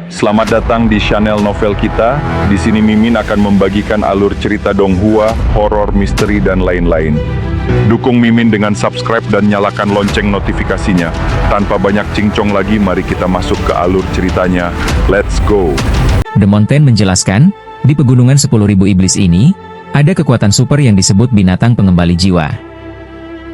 Selamat datang di channel novel kita. Di sini Mimin akan membagikan alur cerita donghua, horor, misteri, dan lain-lain. Dukung Mimin dengan subscribe dan nyalakan lonceng notifikasinya. Tanpa banyak cincong lagi, mari kita masuk ke alur ceritanya. Let's go! The Mountain menjelaskan, di pegunungan 10.000 iblis ini, ada kekuatan super yang disebut binatang pengembali jiwa.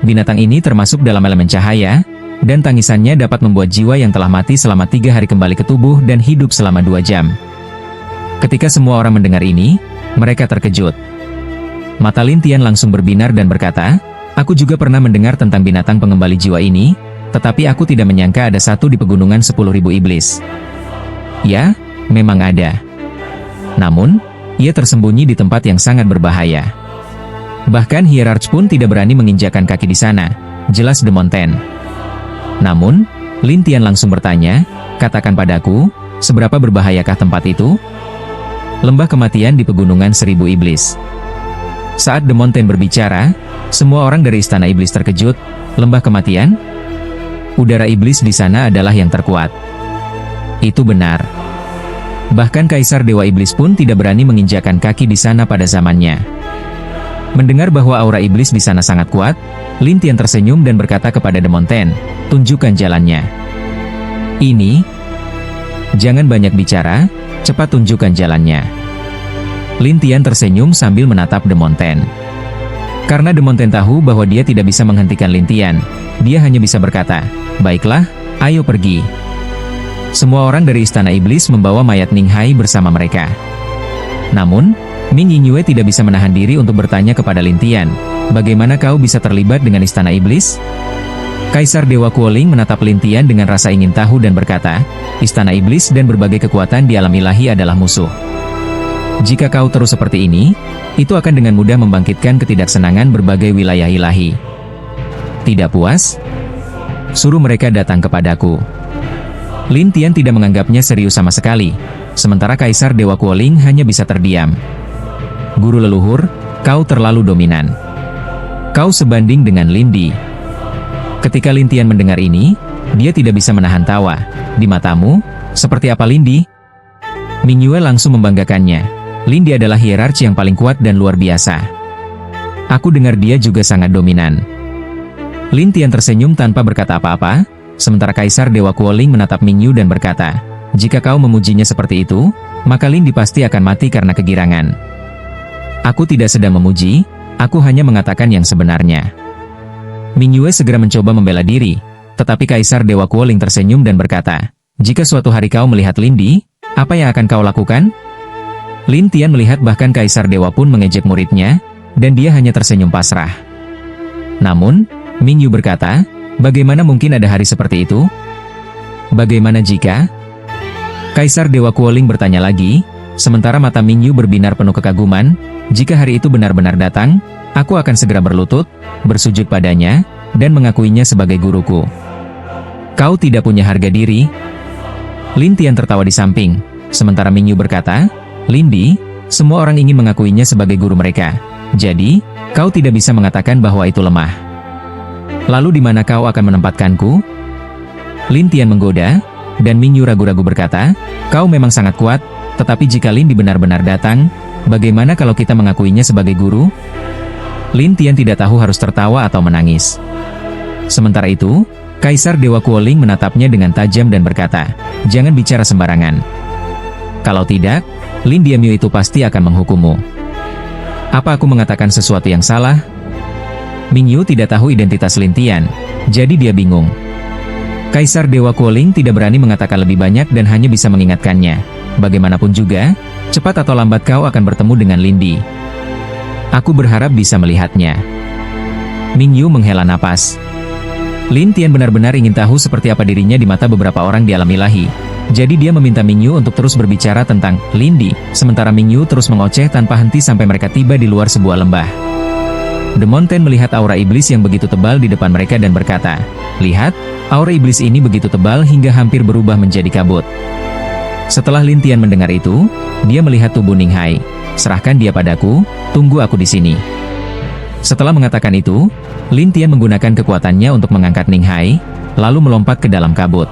Binatang ini termasuk dalam elemen cahaya, dan tangisannya dapat membuat jiwa yang telah mati selama 3 hari kembali ke tubuh dan hidup selama 2 jam. Ketika semua orang mendengar ini, mereka terkejut. Mata Lin Tian langsung berbinar dan berkata, "Aku juga pernah mendengar tentang binatang pengembali jiwa ini, tetapi aku tidak menyangka ada satu di pegunungan 10.000 iblis." Ya, memang ada. Namun, ia tersembunyi di tempat yang sangat berbahaya. Bahkan hierarch pun tidak berani menginjakkan kaki di sana, jelas The Mountain. Namun, Lin Tian langsung bertanya, "Katakan padaku, seberapa berbahayakah tempat itu?" Lembah kematian di pegunungan 1000 iblis. Saat The Mountain berbicara, semua orang dari istana iblis terkejut. Lembah kematian? Udara iblis di sana adalah yang terkuat. Itu benar. Bahkan Kaisar Dewa Iblis pun tidak berani menginjakkan kaki di sana pada zamannya. Mendengar bahwa aura iblis di sana sangat kuat, Lin Tian tersenyum dan berkata kepada The Mountain, "Tunjukkan jalannya." "Ini? Jangan banyak bicara, cepat tunjukkan jalannya." Lin Tian tersenyum sambil menatap The Mountain. Karena The Mountain tahu bahwa dia tidak bisa menghentikan Lin Tian, dia hanya bisa berkata, "Baiklah, ayo pergi." Semua orang dari istana iblis membawa mayat Ning Hai bersama mereka. Namun, Ming Yingyue tidak bisa menahan diri untuk bertanya kepada Lin Tian, "Bagaimana kau bisa terlibat dengan istana iblis?" Kaisar Dewa Kuoling menatap Lin Tian dengan rasa ingin tahu dan berkata, "Istana iblis dan berbagai kekuatan di alam ilahi adalah musuh. Jika kau terus seperti ini, itu akan dengan mudah membangkitkan ketidaksenangan berbagai wilayah ilahi. Tidak puas? Suruh mereka datang kepadaku." Lin Tian tidak menganggapnya serius sama sekali, sementara Kaisar Dewa Kuoling hanya bisa terdiam. "Guru leluhur, kau terlalu dominan. Kau sebanding dengan Lindi." Ketika Lin Tian mendengar ini, dia tidak bisa menahan tawa. "Di matamu, seperti apa Lindi?" Ming Yue langsung membanggakannya. "Lindi adalah hierarch yang paling kuat dan luar biasa. Aku dengar dia juga sangat dominan." Lin Tian tersenyum tanpa berkata apa-apa, sementara Kaisar Dewa Kuoling menatap Ming Yu dan berkata, "Jika kau memujinya seperti itu, maka Lindi pasti akan mati karena kegirangan." "Aku tidak sedang memuji, aku hanya mengatakan yang sebenarnya." Ming Yue segera mencoba membela diri, tetapi Kaisar Dewa Kuoling tersenyum dan berkata, "Jika suatu hari kau melihat Lindi, apa yang akan kau lakukan?" Lin Tian melihat bahkan Kaisar Dewa pun mengejek muridnya, dan dia hanya tersenyum pasrah. Namun, Ming Yu berkata, "Bagaimana mungkin ada hari seperti itu? Bagaimana jika?" Kaisar Dewa Kuoling bertanya lagi, sementara mata Ming Yu berbinar penuh kekaguman, "Jika hari itu benar-benar datang, aku akan segera berlutut, bersujud padanya, dan mengakuinya sebagai guruku." "Kau tidak punya harga diri?" Lin Tian tertawa di samping, sementara Ming Yu berkata, "Lindi, semua orang ingin mengakuinya sebagai guru mereka. Jadi, kau tidak bisa mengatakan bahwa itu lemah. Lalu di mana kau akan menempatkanku?" Lin Tian menggoda, dan Ming Yu ragu-ragu berkata, "Kau memang sangat kuat, tetapi jika Lindi benar-benar datang, bagaimana kalau kita mengakuinya sebagai guru?" Lin Tian tidak tahu harus tertawa atau menangis. Sementara itu, Kaisar Dewa Kuoling menatapnya dengan tajam dan berkata, "Jangan bicara sembarangan. Kalau tidak, Lin Diamyu itu pasti akan menghukummu." "Apa aku mengatakan sesuatu yang salah?" Ming Yu tidak tahu identitas Lin Tian, jadi dia bingung. Kaisar Dewa Kuoling tidak berani mengatakan lebih banyak dan hanya bisa mengingatkannya, "Bagaimanapun juga, cepat atau lambat kau akan bertemu dengan Lindi. Aku berharap bisa melihatnya." Ming Yu menghela napas. Lin Tian benar-benar ingin tahu seperti apa dirinya di mata beberapa orang di alam ilahi. Jadi dia meminta Ming Yu untuk terus berbicara tentang Lindi, sementara Ming Yu terus mengoceh tanpa henti sampai mereka tiba di luar sebuah lembah. The Mountain melihat aura iblis yang begitu tebal di depan mereka dan berkata, "Lihat, aura iblis ini begitu tebal hingga hampir berubah menjadi kabut." Setelah Lin Tian mendengar itu, dia melihat tubuh Ning Hai. "Serahkan dia padaku, tunggu aku di sini." Setelah mengatakan itu, Lin Tian menggunakan kekuatannya untuk mengangkat Ning Hai, lalu melompat ke dalam kabut.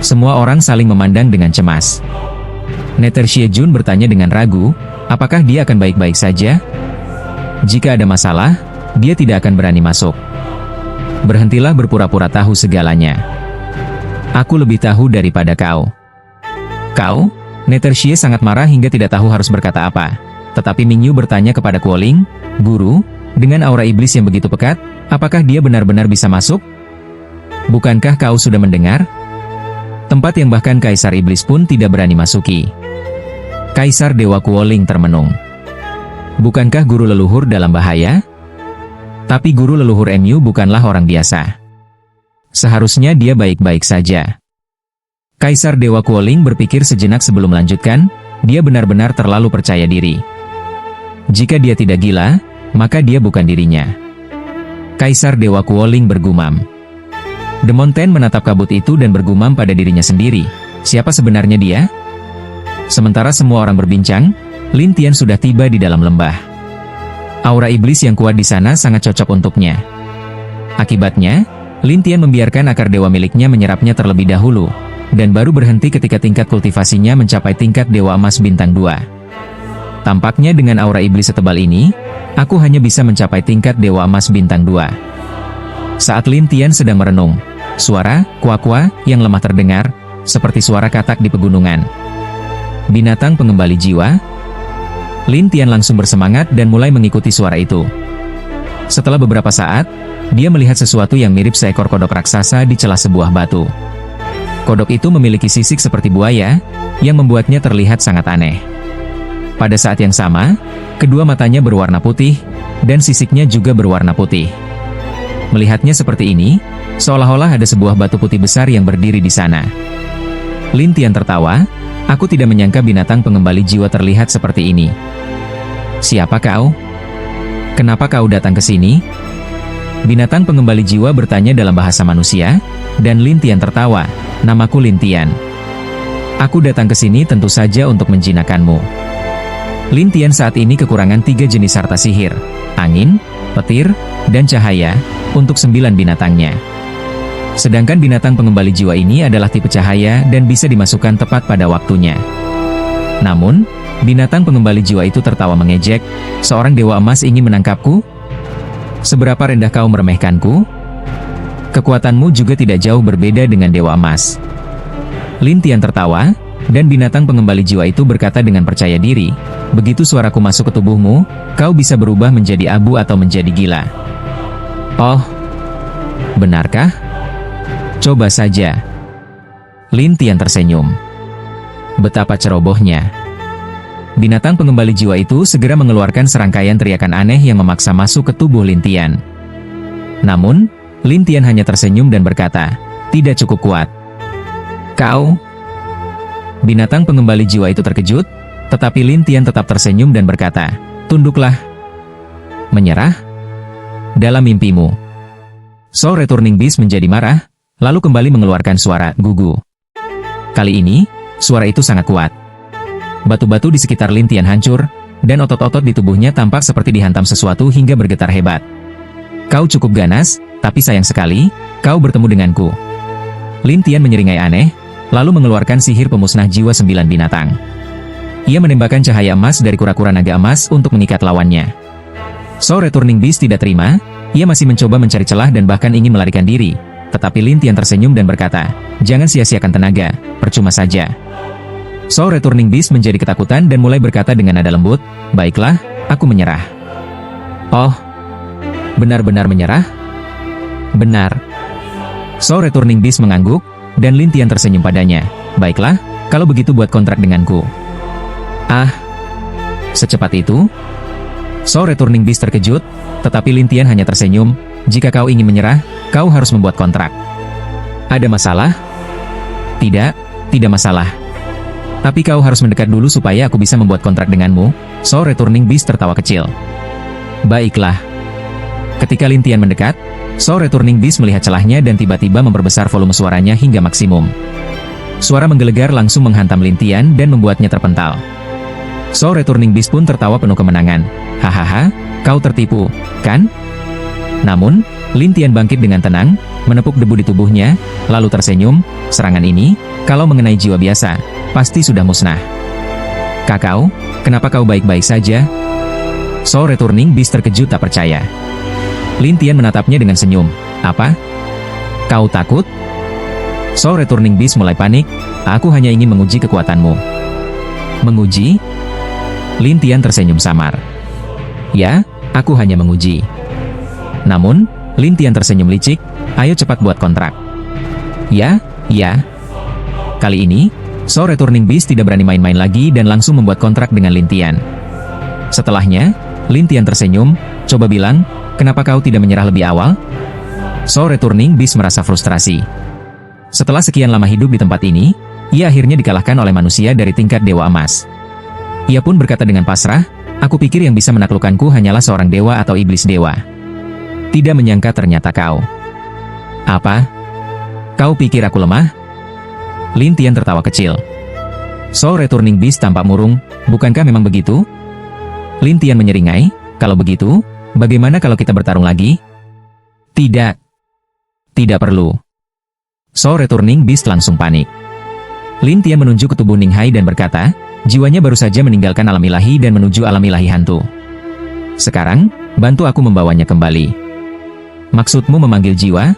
Semua orang saling memandang dengan cemas. Nethershie Jun bertanya dengan ragu, apakah dia akan baik-baik saja? Jika ada masalah, dia tidak akan berani masuk. Berhentilah berpura-pura tahu segalanya. Aku lebih tahu daripada kau. Kau? Nethershie sangat marah hingga tidak tahu harus berkata apa. Tetapi Mingyu bertanya kepada Kuoling, Guru, dengan aura iblis yang begitu pekat, apakah dia benar-benar bisa masuk? Bukankah kau sudah mendengar? Tempat yang bahkan Kaisar Iblis pun tidak berani masuki. Kaisar Dewa Kuoling termenung. Bukankah guru leluhur dalam bahaya? Tapi guru leluhur MU bukanlah orang biasa. Seharusnya dia baik-baik saja. Kaisar Dewa Kuoling berpikir sejenak sebelum melanjutkan, dia benar-benar terlalu percaya diri. Jika dia tidak gila, maka dia bukan dirinya. Kaisar Dewa Kuoling bergumam. Demon Ten menatap kabut itu dan bergumam pada dirinya sendiri, siapa sebenarnya dia? Sementara semua orang berbincang, Lin Tian sudah tiba di dalam lembah. Aura iblis yang kuat di sana sangat cocok untuknya. Akibatnya, Lin Tian membiarkan akar dewa miliknya menyerapnya terlebih dahulu, dan baru berhenti ketika tingkat kultivasinya mencapai tingkat Dewa Emas Bintang 2. Tampaknya dengan aura iblis setebal ini, aku hanya bisa mencapai tingkat Dewa Emas Bintang 2. Saat Lin Tian sedang merenung, suara kuak-kuak yang lemah terdengar, seperti suara katak di pegunungan. Binatang pengembali jiwa? Lin Tian langsung bersemangat dan mulai mengikuti suara itu. Setelah beberapa saat, dia melihat sesuatu yang mirip seekor kodok raksasa di celah sebuah batu. Kodok itu memiliki sisik seperti buaya, yang membuatnya terlihat sangat aneh. Pada saat yang sama, kedua matanya berwarna putih, dan sisiknya juga berwarna putih. Melihatnya seperti ini, seolah-olah ada sebuah batu putih besar yang berdiri di sana. Lin Tian tertawa, aku tidak menyangka binatang pengembali jiwa terlihat seperti ini. Siapa kau? Kenapa kau datang ke sini? Binatang pengembali jiwa bertanya dalam bahasa manusia, dan Lin Tian tertawa, namaku Lin Tian. Aku datang ke sini tentu saja untuk menjinakkanmu. Lin Tian saat ini kekurangan 3 jenis harta sihir, angin, petir, dan cahaya, untuk 9 binatangnya. Sedangkan binatang pengembali jiwa ini adalah tipe cahaya dan bisa dimasukkan tepat pada waktunya. Namun, binatang pengembali jiwa itu tertawa mengejek, seorang dewa emas ingin menangkapku? Seberapa rendah kau meremehkanku? Kekuatanmu juga tidak jauh berbeda dengan dewa emas. Lin Tian tertawa, dan binatang pengembali jiwa itu berkata dengan percaya diri, begitu suaraku masuk ke tubuhmu, kau bisa berubah menjadi abu atau menjadi gila. Oh, benarkah? Coba saja. Lin Tian tersenyum. Betapa cerobohnya. Binatang pengembali jiwa itu segera mengeluarkan serangkaian teriakan aneh yang memaksa masuk ke tubuh Lin Tian. Namun, Lin Tian hanya tersenyum dan berkata, tidak cukup kuat. Kau? Binatang pengembali jiwa itu terkejut, tetapi Lin Tian tetap tersenyum dan berkata, tunduklah. Menyerah? Dalam mimpimu. Soul Returning Beast menjadi marah, lalu kembali mengeluarkan suara gugu. Kali ini, suara itu sangat kuat. Batu-batu di sekitar Lin Tian hancur, dan otot-otot di tubuhnya tampak seperti dihantam sesuatu hingga bergetar hebat. Kau cukup ganas, tapi sayang sekali, kau bertemu denganku. Lin Tian menyeringai aneh, lalu mengeluarkan sihir pemusnah jiwa 9 binatang. Ia menembakkan cahaya emas dari kura-kura naga emas untuk mengikat lawannya. Soul Returning Beast tidak terima, ia masih mencoba mencari celah dan bahkan ingin melarikan diri, tetapi Lin Tian tersenyum dan berkata, jangan sia-siakan tenaga, percuma saja. Soul Returning Beast menjadi ketakutan dan mulai berkata dengan nada lembut, baiklah, aku menyerah. Oh, benar-benar menyerah? Benar. Soul Returning Beast mengangguk, dan Lin Tian tersenyum padanya. Baiklah, kalau begitu buat kontrak denganku. Ah, secepat itu? Soul Returning Beast terkejut, tetapi Lin Tian hanya tersenyum, jika kau ingin menyerah, kau harus membuat kontrak. Ada masalah? Tidak, tidak masalah. Tapi kau harus mendekat dulu supaya aku bisa membuat kontrak denganmu. Soul Returning Beast tertawa kecil. Baiklah. Ketika Lin Tian mendekat, Soul Returning Beast melihat celahnya dan tiba-tiba memperbesar volume suaranya hingga maksimum. Suara menggelegar langsung menghantam Lin Tian dan membuatnya terpental. Soul Returning Beast pun tertawa penuh kemenangan. Hahaha, kau tertipu, kan? Namun, Lin Tian bangkit dengan tenang, menepuk debu di tubuhnya, lalu tersenyum, serangan ini, Kalau mengenai jiwa biasa, pasti sudah musnah. Kakao, kenapa kau baik-baik saja? Soul Returning Beast terkejut tak percaya. Lin Tian menatapnya dengan senyum. Apa? Kau takut? Soul Returning Beast mulai panik. Aku hanya ingin menguji kekuatanmu. Menguji? Lin Tian tersenyum samar. Ya, aku hanya menguji. Namun, Lin Tian tersenyum licik. Ayo cepat buat kontrak. Ya. Kali ini, Soul Returning Beast tidak berani main-main lagi dan langsung membuat kontrak dengan Lin Tian. Setelahnya, Lin Tian tersenyum. Coba bilang, kenapa kau tidak menyerah lebih awal? Soul Returning Beast merasa frustrasi. Setelah sekian lama hidup di tempat ini, ia akhirnya dikalahkan oleh manusia dari tingkat Dewa Emas. Ia pun berkata dengan pasrah, aku pikir yang bisa menaklukkanku hanyalah seorang dewa atau iblis dewa. Tidak menyangka ternyata kau. Apa? Kau pikir aku lemah? Lin Tian tertawa kecil. Soul Returning Beast tampak murung, bukankah memang begitu? Lin Tian menyeringai, kalau begitu, bagaimana kalau kita bertarung lagi? Tidak. Tidak perlu. Soul Returning Beast langsung panik. Lin Tian menunjuk ke tubuh Ning Hai dan berkata, jiwanya baru saja meninggalkan alam ilahi dan menuju alam ilahi hantu. Sekarang, bantu aku membawanya kembali. Maksudmu memanggil jiwa?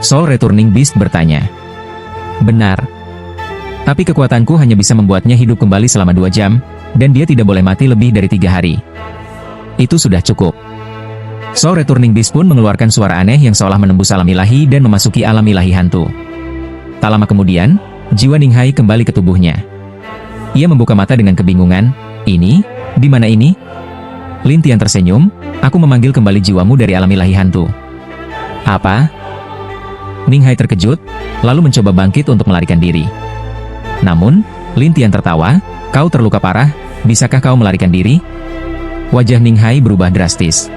Soul Returning Beast bertanya. Benar. Tapi kekuatanku hanya bisa membuatnya hidup kembali selama 2 jam, dan dia tidak boleh mati lebih dari 3 hari. Itu sudah cukup. Soul Returning Beast pun mengeluarkan suara aneh yang seolah menembus alam ilahi dan memasuki alam ilahi hantu. Tak lama kemudian, jiwa Ning Hai kembali ke tubuhnya. Ia membuka mata dengan kebingungan. Ini? Di mana ini? Lin Tian tersenyum. Aku memanggil kembali jiwamu dari alam ilahi hantu. Apa? Ning Hai terkejut, lalu mencoba bangkit untuk melarikan diri. Namun, Lin Tian tertawa. Kau terluka parah, bisakah kau melarikan diri? Wajah Ning Hai berubah drastis.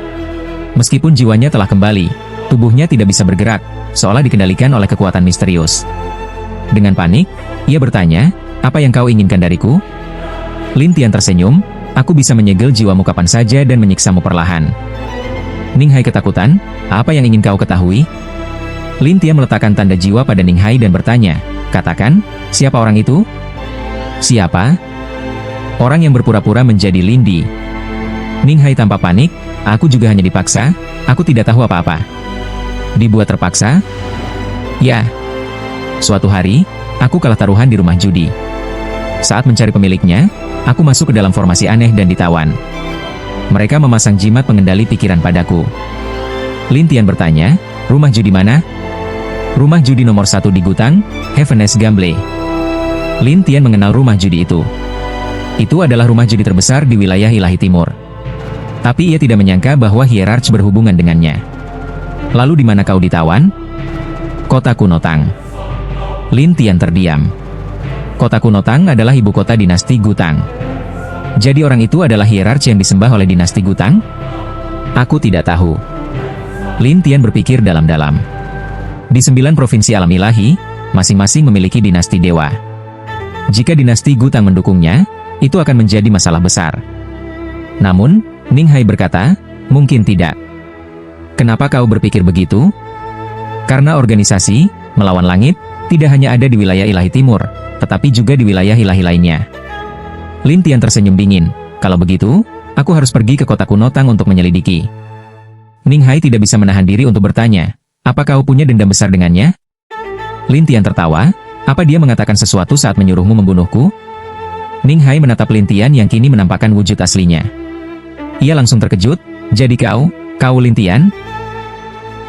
Meskipun jiwanya telah kembali, tubuhnya tidak bisa bergerak, seolah dikendalikan oleh kekuatan misterius. Dengan panik, ia bertanya, apa yang kau inginkan dariku? Lin Tian tersenyum, aku bisa menyegel jiwamu kapan saja dan menyiksamu perlahan. Ning Hai ketakutan, apa yang ingin kau ketahui? Lin Tian meletakkan tanda jiwa pada Ning Hai dan bertanya, katakan, siapa orang itu? Siapa? Orang yang berpura-pura menjadi Lindi. Ning Hai tampak panik, aku juga hanya dipaksa, aku tidak tahu apa-apa. Dibuat terpaksa? Ya. Suatu hari, aku kalah taruhan di rumah judi. Saat mencari pemiliknya, aku masuk ke dalam formasi aneh dan ditawan. Mereka memasang jimat pengendali pikiran padaku. Lin Tian bertanya, rumah judi mana? Rumah judi nomor 1 di Gutang, Heaven's Gamble. Lin Tian mengenal rumah judi itu. Itu adalah rumah judi terbesar di wilayah ilahi timur. Tapi ia tidak menyangka bahwa hierarki berhubungan dengannya. Lalu di mana kau ditawan? Kota Kuno Tang. Lin Tian terdiam. Kota Kuno Tang adalah ibu kota dinasti Gutang. Jadi orang itu adalah hierarki yang disembah oleh dinasti Gutang? Aku tidak tahu. Lin Tian berpikir dalam-dalam. Di 9 provinsi alam ilahi, masing-masing memiliki dinasti dewa. Jika dinasti Gutang mendukungnya, itu akan menjadi masalah besar. Namun, Ning Hai berkata, mungkin tidak. Kenapa kau berpikir begitu? Karena organisasi, melawan langit, tidak hanya ada di wilayah ilahi timur, tetapi juga di wilayah ilahi lainnya. Lin Tian tersenyum dingin, kalau begitu, aku harus pergi ke kota Kuno Tang untuk menyelidiki. Ning Hai tidak bisa menahan diri untuk bertanya, apa kau punya dendam besar dengannya? Lin Tian tertawa, apa dia mengatakan sesuatu saat menyuruhmu membunuhku? Ning Hai menatap Lin Tian yang kini menampakkan wujud aslinya. Ia langsung terkejut, jadi kau Lin Tian?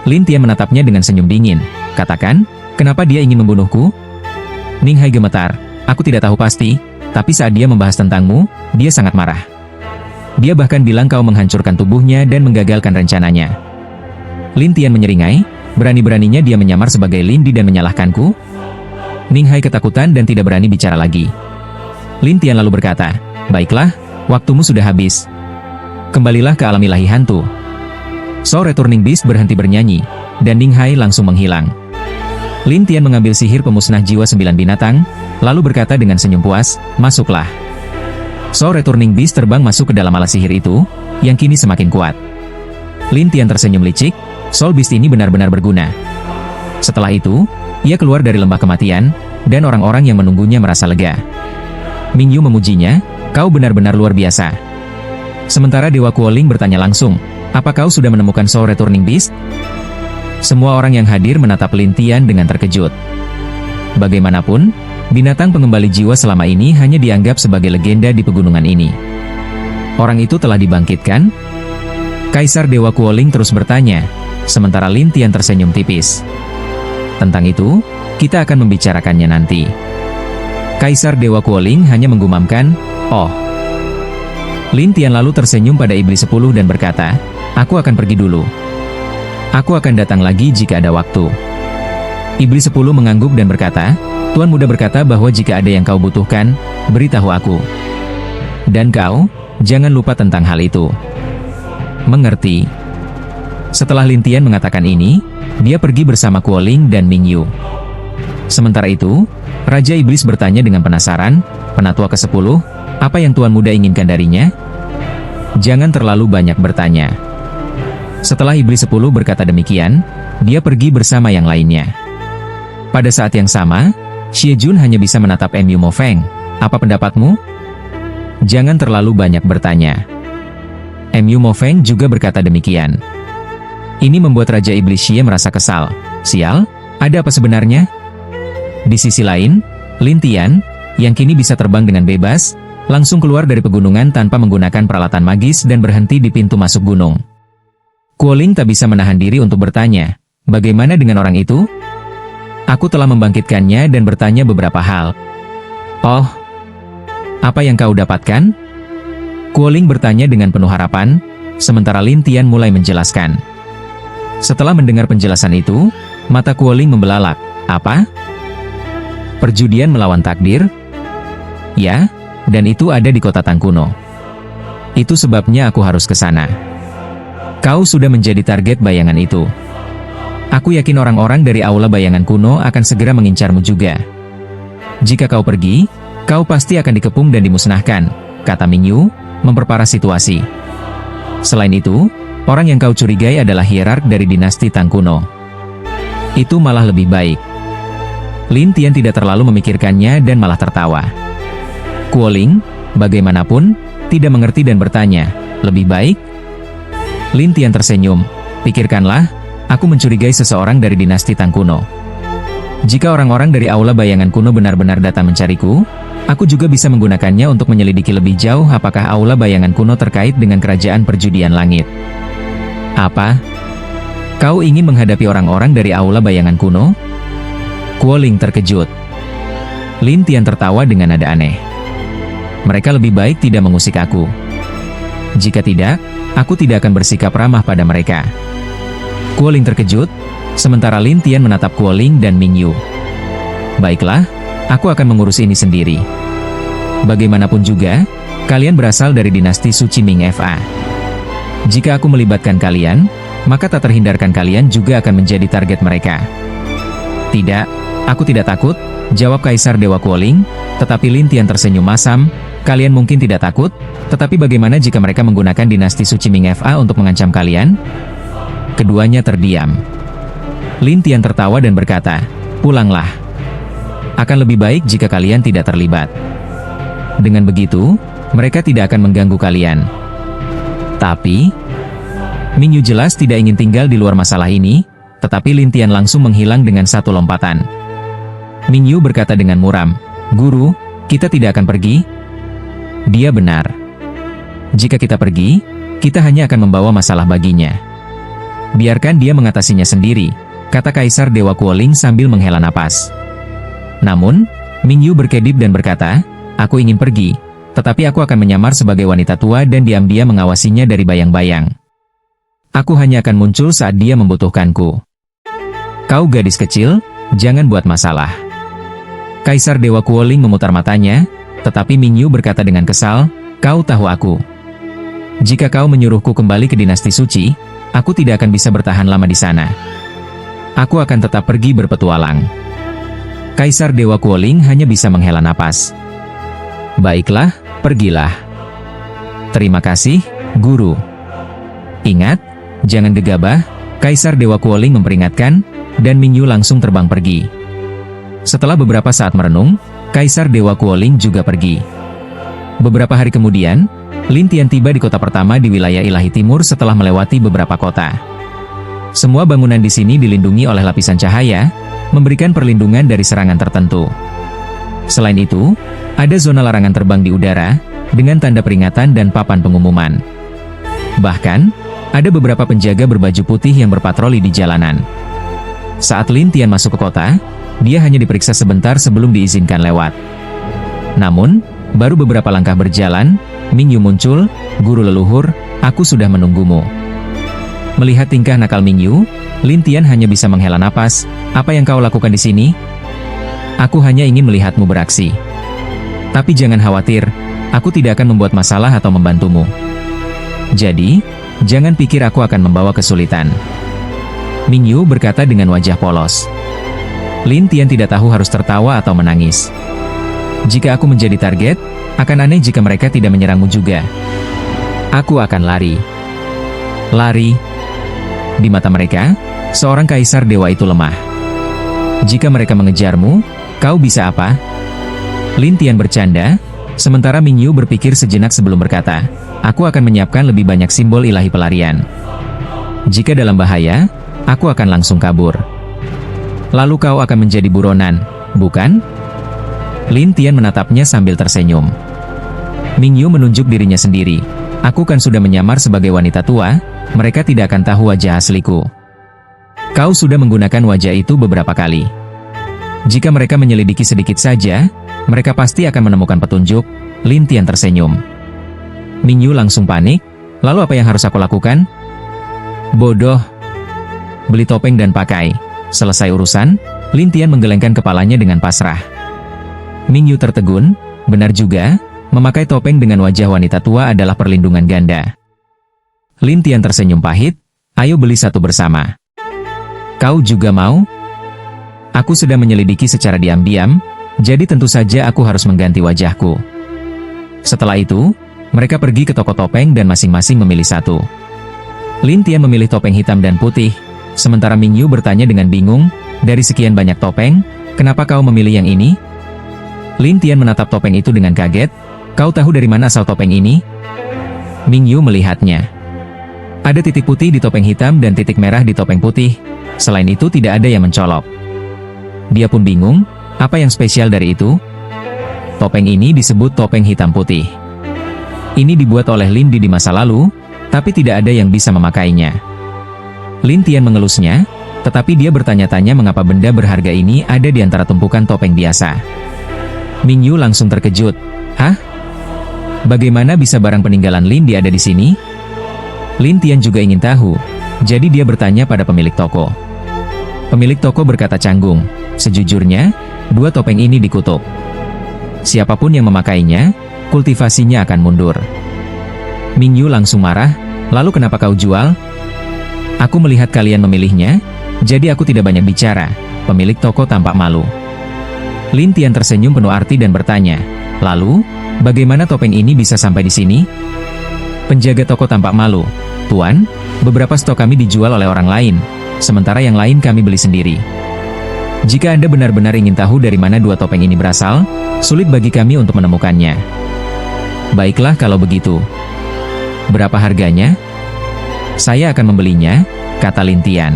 Lin Tian menatapnya dengan senyum dingin, katakan, kenapa dia ingin membunuhku? Ning Hai gemetar, aku tidak tahu pasti, tapi saat dia membahas tentangmu, dia sangat marah. Dia bahkan bilang kau menghancurkan tubuhnya dan menggagalkan rencananya. Lin Tian menyeringai, berani-beraninya dia menyamar sebagai Lindi dan menyalahkanku? Ning Hai ketakutan dan tidak berani bicara lagi. Lin Tian lalu berkata, baiklah, waktumu sudah habis. Kembalilah ke alam ilahi hantu. Soul Returning Beast berhenti bernyanyi, dan Ning Hai langsung menghilang. Lin Tian mengambil sihir pemusnah jiwa 9 binatang, lalu berkata dengan senyum puas, masuklah. Soul Returning Beast terbang masuk ke dalam alat sihir itu, yang kini semakin kuat. Lin Tian tersenyum licik, Soul Beast ini benar-benar berguna. Setelah itu, ia keluar dari lembah kematian, dan orang-orang yang menunggunya merasa lega. Ming Yu memujinya, "Kau benar-benar luar biasa." Sementara Dewa Kuoling bertanya langsung, "Apa kau sudah menemukan Soul Returning Beast?" Semua orang yang hadir menatap Lin Tian dengan terkejut. Bagaimanapun, binatang pengembali jiwa selama ini hanya dianggap sebagai legenda di pegunungan ini. Orang itu telah dibangkitkan? Kaisar Dewa Kuoling terus bertanya, sementara Lin Tian tersenyum tipis. Tentang itu, kita akan membicarakannya nanti. Kaisar Dewa Kuoling hanya menggumamkan, "Oh." Lin Tian lalu tersenyum pada Iblis 10 dan berkata, "Aku akan pergi dulu. Aku akan datang lagi jika ada waktu." Iblis 10 mengangguk dan berkata, "Tuan Muda berkata bahwa jika ada yang kau butuhkan, beritahu aku. Dan kau, jangan lupa tentang hal itu." "Mengerti." Setelah Lin Tian mengatakan ini, dia pergi bersama Kuoling dan Ming Yu. Sementara itu, Raja Iblis bertanya dengan penasaran, "Penatua ke-10, apa yang Tuan Muda inginkan darinya?" "Jangan terlalu banyak bertanya." Setelah Iblis 10 berkata demikian, dia pergi bersama yang lainnya. Pada saat yang sama, Xie Jun hanya bisa menatap Mu Mo Feng. "Apa pendapatmu?" "Jangan terlalu banyak bertanya." Mu Mo Feng juga berkata demikian. Ini membuat Raja Iblis Xie merasa kesal. Sial, ada apa sebenarnya? Di sisi lain, Lin Tian, yang kini bisa terbang dengan bebas, langsung keluar dari pegunungan tanpa menggunakan peralatan magis dan berhenti di pintu masuk gunung. Kuoling tak bisa menahan diri untuk bertanya, "Bagaimana dengan orang itu?" "Aku telah membangkitkannya dan bertanya beberapa hal." "Oh, apa yang kau dapatkan?" Kuoling bertanya dengan penuh harapan, sementara Lin Tian mulai menjelaskan. Setelah mendengar penjelasan itu, mata Kuoling membelalak. "Apa? Perjudian melawan takdir?" "Ya, dan itu ada di kota Tang Kuno. Itu sebabnya aku harus ke sana." "Kau sudah menjadi target bayangan itu. Aku yakin orang-orang dari Aula Bayangan Kuno akan segera mengincarmu juga. Jika kau pergi, kau pasti akan dikepung dan dimusnahkan," kata Ming Yu, memperparah situasi. "Selain itu, orang yang kau curigai adalah hierark dari dinasti Tang Kuno. Itu malah lebih baik." Lin Tian tidak terlalu memikirkannya dan malah tertawa. Kuoling, bagaimanapun, tidak mengerti dan bertanya, "Lebih baik?" Lin Tian tersenyum. "Pikirkanlah, aku mencurigai seseorang dari dinasti Tang Kuno. Jika orang-orang dari Aula Bayangan Kuno benar-benar datang mencariku, aku juga bisa menggunakannya untuk menyelidiki lebih jauh apakah Aula Bayangan Kuno terkait dengan kerajaan perjudian langit." "Apa? Kau ingin menghadapi orang-orang dari Aula Bayangan Kuno?" Kuoling terkejut. Lin Tian tertawa dengan nada aneh. "Mereka lebih baik tidak mengusik aku. Jika tidak, aku tidak akan bersikap ramah pada mereka." Kuoling terkejut, sementara Lin Tian menatap Kuoling dan Ming Yu. "Baiklah, aku akan mengurus ini sendiri. Bagaimanapun juga, kalian berasal dari dinasti Suci Ming Fa. Jika aku melibatkan kalian, maka tak terhindarkan kalian juga akan menjadi target mereka." "Tidak, aku tidak takut," jawab Kaisar Dewa Kuoling, tetapi Lin Tian tersenyum masam. "Kalian mungkin tidak takut, tetapi bagaimana jika mereka menggunakan dinasti Suci Ming Fa untuk mengancam kalian?" Keduanya terdiam. Lin Tian tertawa dan berkata, "Pulanglah. Akan lebih baik jika kalian tidak terlibat. Dengan begitu, mereka tidak akan mengganggu kalian." Tapi, Ming Yu jelas tidak ingin tinggal di luar masalah ini, tetapi Lin Tian langsung menghilang dengan satu lompatan. Ming Yu berkata dengan muram, "Guru, kita tidak akan pergi?" Dia benar. Jika kita pergi, kita hanya akan membawa masalah baginya. "Biarkan dia mengatasinya sendiri," kata Kaisar Dewa Kuoling sambil menghela napas. Namun, Ming Yu berkedip dan berkata, "Aku ingin pergi, tetapi aku akan menyamar sebagai wanita tua dan diam-diam mengawasinya dari bayang-bayang. Aku hanya akan muncul saat dia membutuhkanku. Kau gadis kecil, jangan buat masalah." Kaisar Dewa Kuoling memutar matanya, tetapi Ming Yu berkata dengan kesal, "Kau tahu aku. Jika kau menyuruhku kembali ke dinasti suci, aku tidak akan bisa bertahan lama di sana. Aku akan tetap pergi berpetualang." Kaisar Dewa Kuoling hanya bisa menghela napas. "Baiklah, pergilah." "Terima kasih, Guru." "Ingat, jangan gegabah," Kaisar Dewa Kuoling memperingatkan, dan Ming Yu langsung terbang pergi. Setelah beberapa saat merenung, Kaisar Dewa Kuoling juga pergi. Beberapa hari kemudian, Lin Tian tiba di kota pertama di wilayah Ilahi Timur setelah melewati beberapa kota. Semua bangunan di sini dilindungi oleh lapisan cahaya, memberikan perlindungan dari serangan tertentu. Selain itu, ada zona larangan terbang di udara, dengan tanda peringatan dan papan pengumuman. Bahkan, ada beberapa penjaga berbaju putih yang berpatroli di jalanan. Saat Lin Tian masuk ke kota, dia hanya diperiksa sebentar sebelum diizinkan lewat. Namun, baru beberapa langkah berjalan, Ming Yu muncul, "Guru leluhur, aku sudah menunggumu." Melihat tingkah nakal Ming Yu, Lin Tian hanya bisa menghela napas. "Apa yang kau lakukan di sini?" "Aku hanya ingin melihatmu beraksi. Tapi jangan khawatir, aku tidak akan membuat masalah atau membantumu. Jadi, jangan pikir aku akan membawa kesulitan." Ming Yu berkata dengan wajah polos. Lin Tian tidak tahu harus tertawa atau menangis. "Jika aku menjadi target, akan aneh jika mereka tidak menyerangmu juga. Aku akan lari." Lari? Di mata mereka, seorang kaisar dewa itu lemah. "Jika mereka mengejarmu, kau bisa apa?" Lin Tian bercanda, sementara Ming Yu berpikir sejenak sebelum berkata, "Aku akan menyiapkan lebih banyak simbol ilahi pelarian. Jika dalam bahaya, aku akan langsung kabur. Lalu kau akan menjadi buronan, bukan?" Lin Tian menatapnya sambil tersenyum. Ming Yu menunjuk dirinya sendiri. "Aku kan sudah menyamar sebagai wanita tua, mereka tidak akan tahu wajah asliku. Kau sudah menggunakan wajah itu beberapa kali. Jika mereka menyelidiki sedikit saja, mereka pasti akan menemukan petunjuk." Lin Tian tersenyum. Ming Yu langsung panik. "Lalu apa yang harus aku lakukan?" "Bodoh. Beli topeng dan pakai. Selesai urusan." Lin Tian menggelengkan kepalanya dengan pasrah. Ming Yu tertegun. Benar juga, memakai topeng dengan wajah wanita tua adalah perlindungan ganda. Lin Tian tersenyum pahit. "Ayo beli satu bersama." "Kau juga mau?" "Aku sudah menyelidiki secara diam-diam, jadi tentu saja aku harus mengganti wajahku." Setelah itu, mereka pergi ke toko topeng dan masing-masing memilih satu. Lin Tian memilih topeng hitam dan putih, sementara Ming Yu bertanya dengan bingung, "Dari sekian banyak topeng, kenapa kau memilih yang ini?" Lin Tian menatap topeng itu dengan kaget. "Kau tahu dari mana asal topeng ini?" Ming Yu melihatnya. Ada titik putih di topeng hitam dan titik merah di topeng putih. Selain itu tidak ada yang mencolok. Dia pun bingung, apa yang spesial dari itu? Topeng ini disebut topeng hitam putih. Ini dibuat oleh Lin Di masa lalu, tapi tidak ada yang bisa memakainya. Lin Tian mengelusnya, tetapi dia bertanya-tanya mengapa benda berharga ini ada di antara tumpukan topeng biasa. Ming Yu langsung terkejut. "Hah? Bagaimana bisa barang peninggalan Lin Di ada di sini?" Lin Tian juga ingin tahu, jadi dia bertanya pada pemilik toko. Pemilik toko berkata canggung, "Sejujurnya, dua topeng ini dikutuk. Siapapun yang memakainya, kultivasinya akan mundur." Ming Yu langsung marah. "Lalu kenapa kau jual?" "Aku melihat kalian memilihnya, jadi aku tidak banyak bicara." Pemilik toko tampak malu. Lin Tian tersenyum penuh arti dan bertanya, "Lalu, bagaimana topeng ini bisa sampai di sini?" Penjaga toko tampak malu. "Tuan, beberapa stok kami dijual oleh orang lain, sementara yang lain kami beli sendiri. Jika Anda benar-benar ingin tahu dari mana dua topeng ini berasal, sulit bagi kami untuk menemukannya." "Baiklah kalau begitu. Berapa harganya?" "Saya akan membelinya," kata Lin Tian.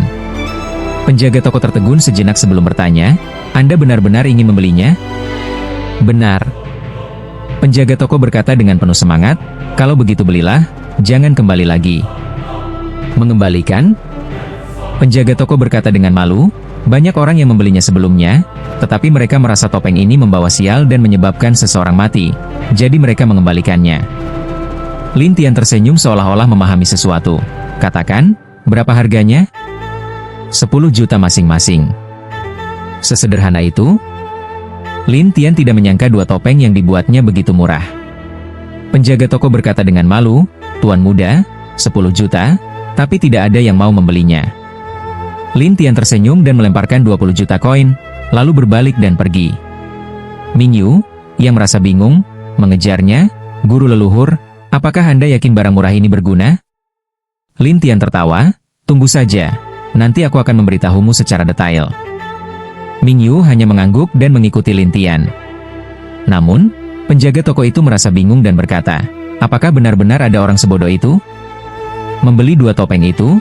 Penjaga toko tertegun sejenak sebelum bertanya, "Anda benar-benar ingin membelinya?" "Benar." Penjaga toko berkata dengan penuh semangat, "Kalau begitu belilah, jangan kembali lagi." "Mengembalikan?" Penjaga toko berkata dengan malu, "Banyak orang yang membelinya sebelumnya, tetapi mereka merasa topeng ini membawa sial dan menyebabkan seseorang mati, jadi mereka mengembalikannya." Lin Tian tersenyum seolah-olah memahami sesuatu. "Katakan, berapa harganya?" 10 juta masing-masing." Sesederhana itu? Lin Tian tidak menyangka dua topeng yang dibuatnya begitu murah. Penjaga toko berkata dengan malu, "Tuan muda, 10 juta, tapi tidak ada yang mau membelinya." Lin Tian tersenyum dan melemparkan 20 juta koin, lalu berbalik dan pergi. Ming Yu, yang merasa bingung, mengejarnya, "Guru leluhur, apakah Anda yakin barang murah ini berguna?" Lin Tian tertawa, "Tunggu saja, nanti aku akan memberitahumu secara detail." Ming Yu hanya mengangguk dan mengikuti Lin Tian. Namun, penjaga toko itu merasa bingung dan berkata, apakah benar-benar ada orang sebodoh itu? Membeli 2 topeng itu?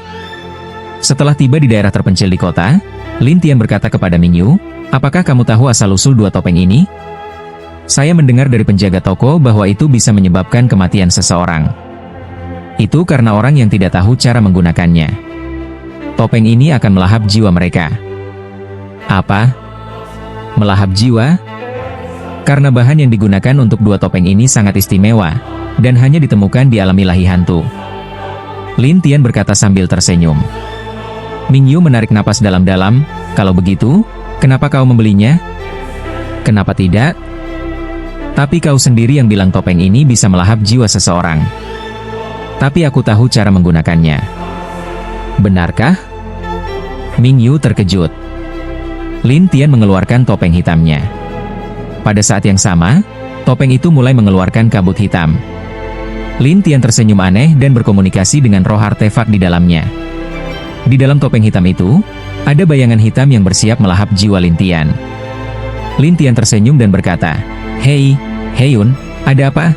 Setelah tiba di daerah terpencil di kota, Lin Tian berkata kepada Ming Yu, apakah kamu tahu asal-usul 2 topeng ini? Saya mendengar dari penjaga toko bahwa itu bisa menyebabkan kematian seseorang. Itu karena orang yang tidak tahu cara menggunakannya. Topeng ini akan melahap jiwa mereka. Apa? Melahap jiwa? Karena bahan yang digunakan untuk 2 topeng ini sangat istimewa, dan hanya ditemukan di alam ilahi hantu. Lin Tian berkata sambil tersenyum. Ming Yu menarik napas dalam-dalam, kalau begitu, kenapa kau membelinya? Kenapa tidak? Tapi kau sendiri yang bilang topeng ini bisa melahap jiwa seseorang. Tapi aku tahu cara menggunakannya. Benarkah? Ming Yu terkejut. Lin Tian mengeluarkan topeng hitamnya. Pada saat yang sama, topeng itu mulai mengeluarkan kabut hitam. Lin Tian tersenyum aneh dan berkomunikasi dengan roh artefak di dalamnya. Di dalam topeng hitam itu, ada bayangan hitam yang bersiap melahap jiwa Lin Tian. Lin Tian tersenyum dan berkata, Hei, Heiyun, ada apa?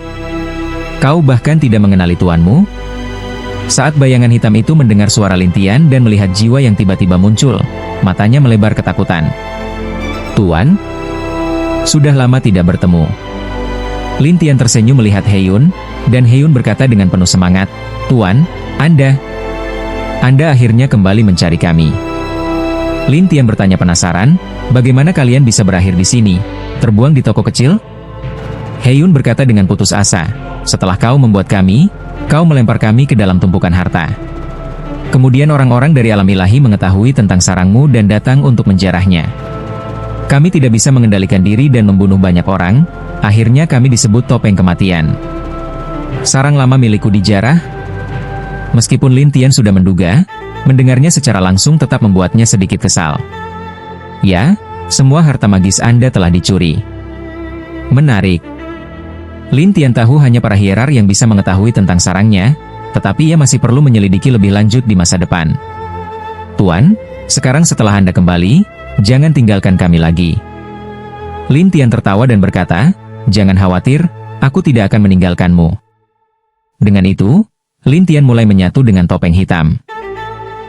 Kau bahkan tidak mengenali tuanmu? Saat bayangan hitam itu mendengar suara Lin Tian dan melihat jiwa yang tiba-tiba muncul, matanya melebar ketakutan. Tuan? Sudah lama tidak bertemu. Lin Tian tersenyum melihat Heiyun, dan Heiyun berkata dengan penuh semangat, Tuan, Anda akhirnya kembali mencari kami. Lin Tian bertanya penasaran, bagaimana kalian bisa berakhir di sini, terbuang di toko kecil? Heiyun berkata dengan putus asa, setelah kau membuat kami, kau melempar kami ke dalam tumpukan harta. Kemudian orang-orang dari alam ilahi mengetahui tentang sarangmu dan datang untuk menjarahnya. Kami tidak bisa mengendalikan diri dan membunuh banyak orang, akhirnya kami disebut topeng kematian. Sarang lama milikku dijarah. Meskipun Lin Tian sudah menduga, mendengarnya secara langsung tetap membuatnya sedikit kesal. Ya, semua harta magis Anda telah dicuri. Menarik. Lin Tian tahu hanya para hierar yang bisa mengetahui tentang sarangnya, tetapi ia masih perlu menyelidiki lebih lanjut di masa depan. Tuan, sekarang setelah Anda kembali, jangan tinggalkan kami lagi. Lin Tian tertawa dan berkata, jangan khawatir, aku tidak akan meninggalkanmu. Dengan itu, Lin Tian mulai menyatu dengan topeng hitam.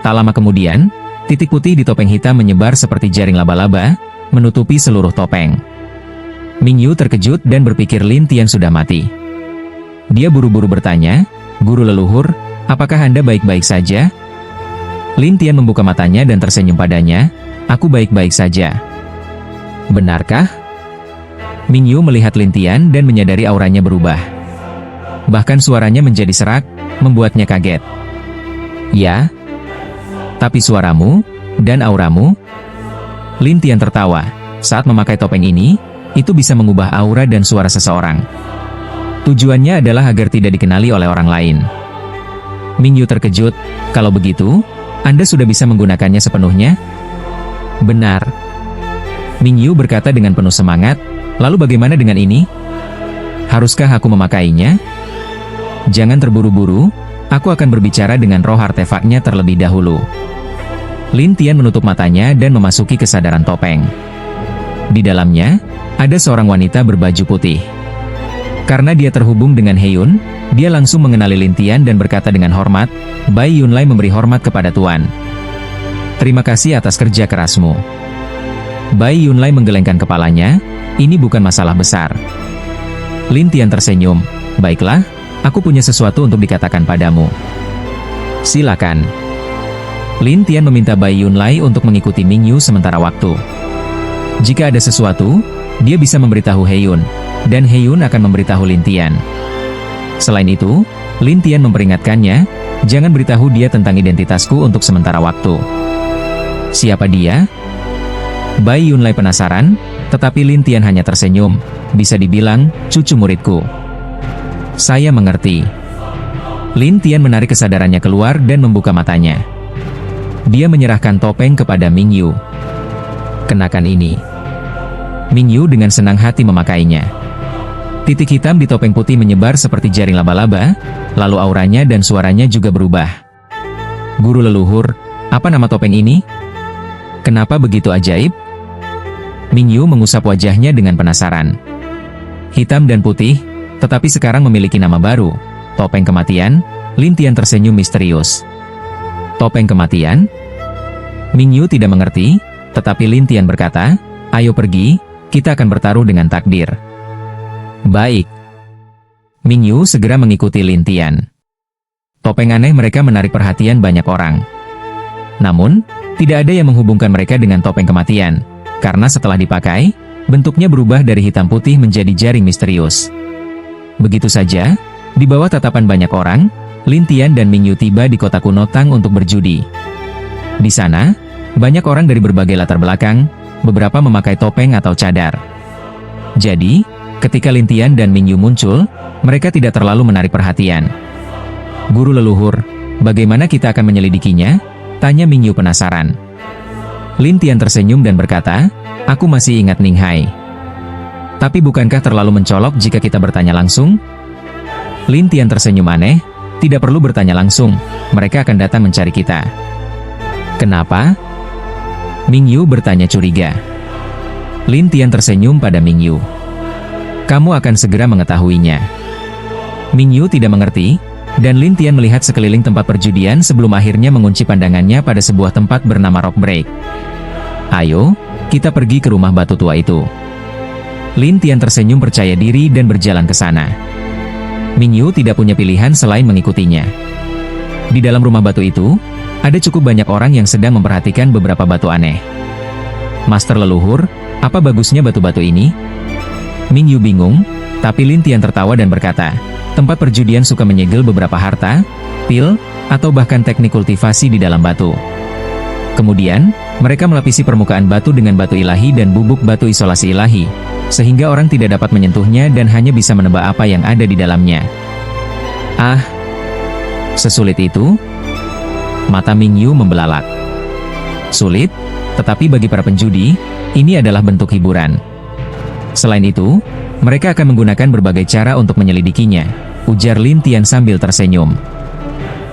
Tak lama kemudian, titik putih di topeng hitam menyebar seperti jaring laba-laba, menutupi seluruh topeng. Ming Yu terkejut dan berpikir Lin Tian sudah mati. Dia buru-buru bertanya, Guru leluhur, apakah Anda baik-baik saja? Lin Tian membuka matanya dan tersenyum padanya, aku baik-baik saja. Benarkah? Ming Yu melihat Lin Tian dan menyadari auranya berubah. Bahkan suaranya menjadi serak, membuatnya kaget. Ya, tapi suaramu dan auramu? Lin Tian tertawa, saat memakai topeng ini, itu bisa mengubah aura dan suara seseorang. Tujuannya adalah agar tidak dikenali oleh orang lain. Ming Yu terkejut, kalau begitu, Anda sudah bisa menggunakannya sepenuhnya? Benar. Ming Yu berkata dengan penuh semangat, lalu bagaimana dengan ini? Haruskah aku memakainya? Jangan terburu-buru, aku akan berbicara dengan roh artefaknya terlebih dahulu. Lin Tian menutup matanya dan memasuki kesadaran topeng. Di dalamnya, ada seorang wanita berbaju putih. Karena dia terhubung dengan Heiyun, dia langsung mengenali Lin Tian dan berkata dengan hormat, Bai Yunlai memberi hormat kepada Tuan. Terima kasih atas kerja kerasmu. Bai Yunlai menggelengkan kepalanya, ini bukan masalah besar. Lin Tian tersenyum, baiklah, aku punya sesuatu untuk dikatakan padamu. Silakan. Lin Tian meminta Bai Yunlai untuk mengikuti Ming Yu sementara waktu. Jika ada sesuatu, dia bisa memberitahu Heiyun, dan Heiyun akan memberitahu Lin Tian. Selain itu, Lin Tian memperingatkannya, jangan beritahu dia tentang identitasku untuk sementara waktu. Siapa dia? Bai Yunlai penasaran, tetapi Lin Tian hanya tersenyum, bisa dibilang, cucu muridku. Saya mengerti. Lin Tian menarik kesadarannya keluar dan membuka matanya. Dia menyerahkan topeng kepada Ming Yu. Kenakan ini. Ming Yu dengan senang hati memakainya. Titik hitam di topeng putih menyebar seperti jaring laba-laba, lalu auranya dan suaranya juga berubah. Guru leluhur, apa nama topeng ini? Kenapa begitu ajaib? Mingyu mengusap wajahnya dengan penasaran. Hitam dan putih, tetapi sekarang memiliki nama baru, topeng kematian. Lin Tian tersenyum misterius. Topeng kematian? Mingyu tidak mengerti, tetapi Lin Tian berkata, ayo pergi, kita akan bertaruh dengan takdir. Baik. Mingyu segera mengikuti Lin Tian. Topeng aneh mereka menarik perhatian banyak orang. Namun, tidak ada yang menghubungkan mereka dengan topeng kematian, karena setelah dipakai, bentuknya berubah dari hitam putih menjadi jaring misterius. Begitu saja, di bawah tatapan banyak orang, Lin Tian dan Mingyu tiba di kota kuno Tang untuk berjudi. Di sana, banyak orang dari berbagai latar belakang, beberapa memakai topeng atau cadar. Jadi, ketika Lin Tian dan Mingyu muncul, mereka tidak terlalu menarik perhatian. Guru leluhur, bagaimana kita akan menyelidikinya? Tanya Mingyu penasaran. Lin Tian tersenyum dan berkata, aku masih ingat Ning Hai. Tapi bukankah terlalu mencolok jika kita bertanya langsung? Lin Tian tersenyum aneh, tidak perlu bertanya langsung, mereka akan datang mencari kita. Kenapa? Mingyu bertanya curiga. Lin Tian tersenyum pada Mingyu. Kamu akan segera mengetahuinya. Mingyu tidak mengerti, dan Lin Tian melihat sekeliling tempat perjudian sebelum akhirnya mengunci pandangannya pada sebuah tempat bernama Rock Break. Ayo, kita pergi ke rumah batu tua itu. Lin Tian tersenyum percaya diri dan berjalan ke sana. Mingyu tidak punya pilihan selain mengikutinya. Di dalam rumah batu itu, ada cukup banyak orang yang sedang memperhatikan beberapa batu aneh. Master leluhur, apa bagusnya batu-batu ini? Mingyu bingung, tapi Lin Tian tertawa dan berkata, tempat perjudian suka menyegel beberapa harta, pil, atau bahkan teknik kultivasi di dalam batu. Kemudian, mereka melapisi permukaan batu dengan batu ilahi dan bubuk batu isolasi ilahi, sehingga orang tidak dapat menyentuhnya dan hanya bisa menebak apa yang ada di dalamnya. Ah, sesulit itu? Mata Mingyu membelalak. Sulit, tetapi bagi para penjudi, ini adalah bentuk hiburan. Selain itu, mereka akan menggunakan berbagai cara untuk menyelidikinya, ujar Lin Tian sambil tersenyum.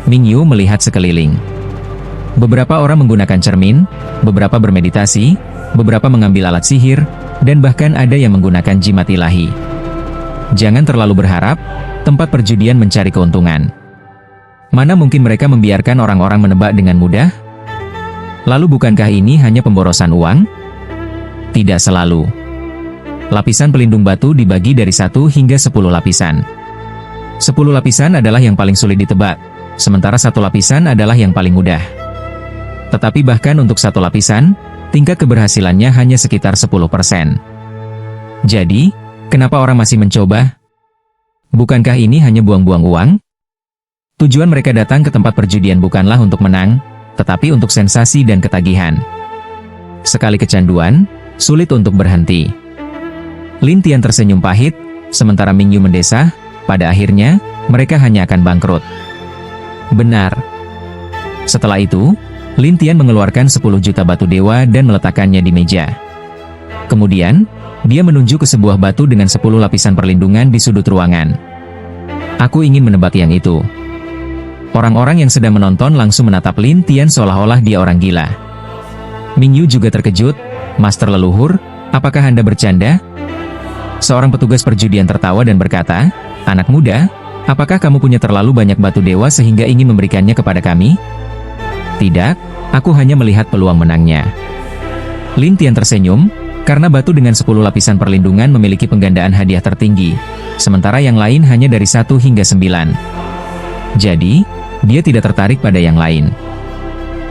Mingyu melihat sekeliling. Beberapa orang menggunakan cermin, beberapa bermeditasi, beberapa mengambil alat sihir, dan bahkan ada yang menggunakan jimat ilahi. Jangan terlalu berharap, tempat perjudian mencari keuntungan. Mana mungkin mereka membiarkan orang-orang menebak dengan mudah? Lalu bukankah ini hanya pemborosan uang? Tidak selalu. Lapisan pelindung batu dibagi dari 1 hingga 10 lapisan. 10 lapisan adalah yang paling sulit ditebak, sementara 1 lapisan adalah yang paling mudah. Tetapi bahkan untuk 1 lapisan, tingkat keberhasilannya hanya sekitar 10%. Jadi, kenapa orang masih mencoba? Bukankah ini hanya buang-buang uang? Tujuan mereka datang ke tempat perjudian bukanlah untuk menang, tetapi untuk sensasi dan ketagihan. Sekali kecanduan, sulit untuk berhenti. Lin Tian tersenyum pahit, sementara Mingyu mendesah, pada akhirnya, mereka hanya akan bangkrut. Benar. Setelah itu, Lin Tian mengeluarkan 10 juta batu dewa dan meletakkannya di meja. Kemudian, dia menunjuk ke sebuah batu dengan 10 lapisan perlindungan di sudut ruangan. Aku ingin menebak yang itu. Orang-orang yang sedang menonton langsung menatap Lin Tian seolah-olah dia orang gila. Mingyu juga terkejut, Master leluhur, apakah Anda bercanda? Seorang petugas perjudian tertawa dan berkata, anak muda, apakah kamu punya terlalu banyak batu dewa sehingga ingin memberikannya kepada kami? Tidak, aku hanya melihat peluang menangnya. Lin Tian tersenyum, karena batu dengan 10 lapisan perlindungan memiliki penggandaan hadiah tertinggi, sementara yang lain hanya dari 1 hingga 9. Jadi, dia tidak tertarik pada yang lain.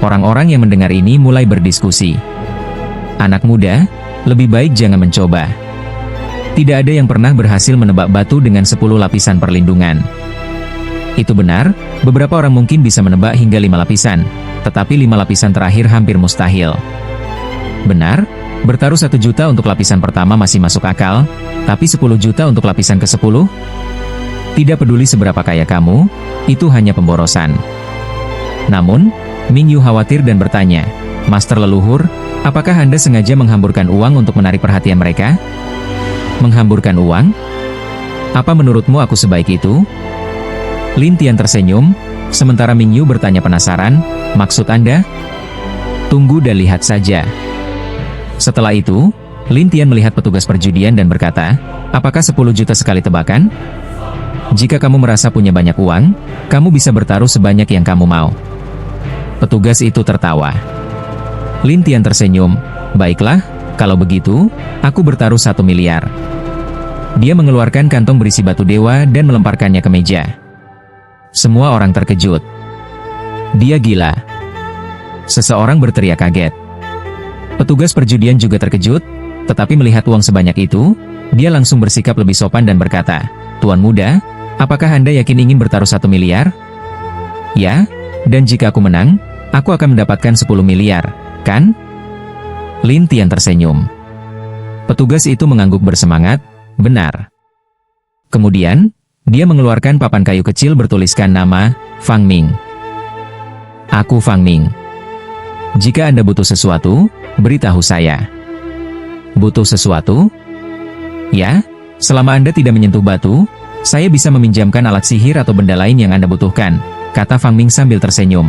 Orang-orang yang mendengar ini mulai berdiskusi. Anak muda, lebih baik jangan mencoba. Tidak ada yang pernah berhasil menebak batu dengan 10 lapisan perlindungan. Itu benar, beberapa orang mungkin bisa menebak hingga 5 lapisan, tetapi 5 lapisan terakhir hampir mustahil. Benar, bertaruh 1 juta untuk lapisan pertama masih masuk akal, tapi 10 juta untuk lapisan ke-10? Tidak peduli seberapa kaya kamu, itu hanya pemborosan. Namun, Mingyu khawatir dan bertanya, Master leluhur, apakah Anda sengaja menghamburkan uang untuk menarik perhatian mereka? Menghamburkan uang? Apa menurutmu aku sebaik itu? Lin Tian tersenyum, sementara Mingyu bertanya penasaran, maksud Anda? Tunggu dan lihat saja. Setelah itu, Lin Tian melihat petugas perjudian dan berkata, apakah 10 juta sekali tebakan? Jika kamu merasa punya banyak uang, kamu bisa bertaruh sebanyak yang kamu mau. Petugas itu tertawa. Lin Tian tersenyum, baiklah, kalau begitu, aku bertaruh 1 miliar. Dia mengeluarkan kantong berisi batu dewa dan melemparkannya ke meja. Semua orang terkejut. Dia gila. Seseorang berteriak kaget. Petugas perjudian juga terkejut, tetapi melihat uang sebanyak itu, dia langsung bersikap lebih sopan dan berkata, Tuan muda, apakah Anda yakin ingin bertaruh 1 miliar? Ya, dan jika aku menang, aku akan mendapatkan 10 miliar, kan? Lin Tian tersenyum. Petugas itu mengangguk bersemangat, benar. Kemudian, dia mengeluarkan papan kayu kecil bertuliskan nama, Fang Ming. Aku Fang Ming. Jika Anda butuh sesuatu, beritahu saya. Butuh sesuatu? Ya, selama Anda tidak menyentuh batu, saya bisa meminjamkan alat sihir atau benda lain yang Anda butuhkan, kata Fang Ming sambil tersenyum.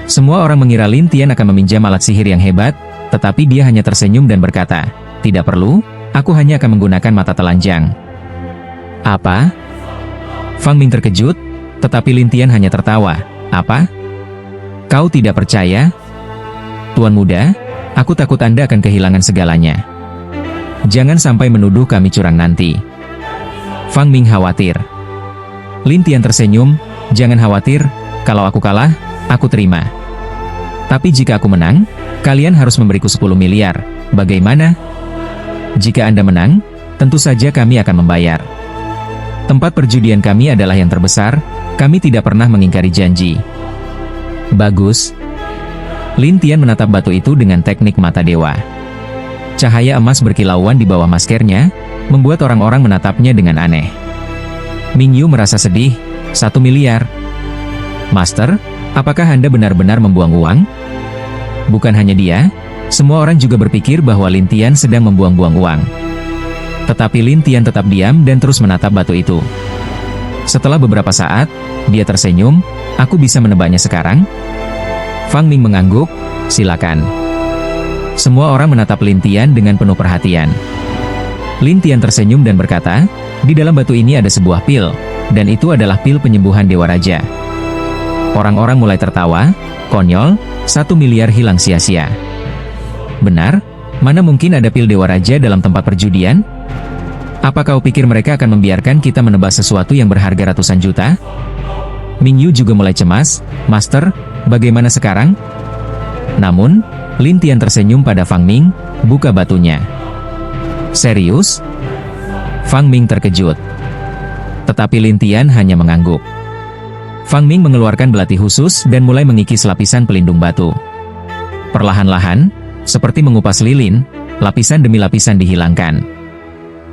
Semua orang mengira Lin Tian akan meminjam alat sihir yang hebat, tetapi dia hanya tersenyum dan berkata, tidak perlu, aku hanya akan menggunakan mata telanjang. Apa? Fang Ming terkejut, tetapi Lin Tian hanya tertawa. Apa? Kau tidak percaya? Tuan muda, aku takut Anda akan kehilangan segalanya. Jangan sampai menuduh kami curang nanti. Fang Ming khawatir. Lin Tian tersenyum, jangan khawatir, kalau aku kalah, aku terima. Tapi jika aku menang, kalian harus memberiku 10 miliar, bagaimana? Jika Anda menang, tentu saja kami akan membayar. Tempat perjudian kami adalah yang terbesar, kami tidak pernah mengingkari janji. Bagus. Lin Tian menatap batu itu dengan teknik mata dewa. Cahaya emas berkilauan di bawah maskernya, membuat orang-orang menatapnya dengan aneh. Ming Yu merasa sedih, 1 miliar. Master, apakah Anda benar-benar membuang uang? Bukan hanya dia, semua orang juga berpikir bahwa Lin Tian sedang membuang-buang uang. Tetapi Lin Tian tetap diam dan terus menatap batu itu. Setelah beberapa saat, dia tersenyum, aku bisa menebaknya sekarang? Fang Ming mengangguk, silakan. Semua orang menatap Lin Tian dengan penuh perhatian. Lin Tian tersenyum dan berkata, di dalam batu ini ada sebuah pil, dan itu adalah pil penyembuhan Dewa Raja. Orang-orang mulai tertawa, konyol, 1 miliar hilang sia-sia. Benar? Mana mungkin ada pil Dewa Raja dalam tempat perjudian? Apa kau pikir mereka akan membiarkan kita menebak sesuatu yang berharga ratusan juta? Ming Yu juga mulai cemas, Master, bagaimana sekarang? Namun, Lin Tian tersenyum pada Fang Ming, buka batunya. Serius? Fang Ming terkejut. Tetapi Lin Tian hanya mengangguk. Fang Ming mengeluarkan belati khusus dan mulai mengikis lapisan pelindung batu. Perlahan-lahan, seperti mengupas lilin, lapisan demi lapisan dihilangkan.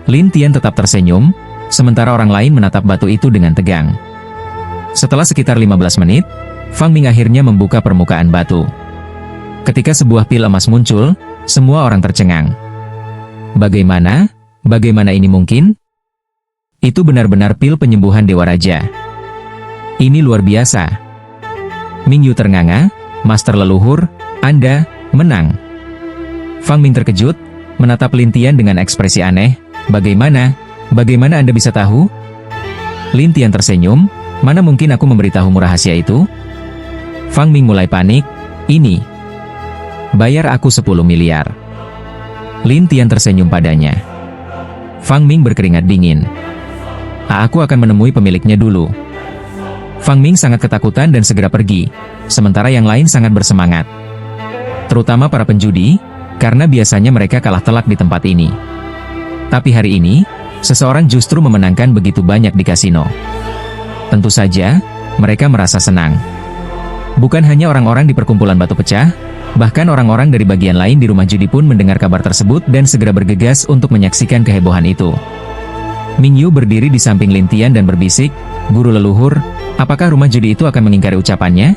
Lin Tian tetap tersenyum, sementara orang lain menatap batu itu dengan tegang. Setelah sekitar 15 menit, Fang Ming akhirnya membuka permukaan batu. Ketika sebuah pil emas muncul, semua orang tercengang. Bagaimana? Bagaimana ini mungkin? Itu benar-benar pil penyembuhan Dewa Raja. Ini luar biasa. Ming Yu ternganga, Master leluhur, Anda menang. Fang Ming terkejut, menatap Lin Tian dengan ekspresi aneh. Bagaimana? Bagaimana Anda bisa tahu? Lin Tian tersenyum, mana mungkin aku memberitahumu rahasia itu? Fang Ming mulai panik, ini. Bayar aku 10 miliar. Lin Tian tersenyum padanya. Fang Ming berkeringat dingin. Aku akan menemui pemiliknya dulu. Fang Ming sangat ketakutan dan segera pergi, sementara yang lain sangat bersemangat. Terutama para penjudi, karena biasanya mereka kalah telak di tempat ini. Tapi hari ini, seseorang justru memenangkan begitu banyak di kasino. Tentu saja, mereka merasa senang. Bukan hanya orang-orang di perkumpulan batu pecah, bahkan orang-orang dari bagian lain di rumah judi pun mendengar kabar tersebut dan segera bergegas untuk menyaksikan kehebohan itu. Ming Yu berdiri di samping Lin Tian dan berbisik, Guru leluhur, apakah rumah judi itu akan mengingkari ucapannya?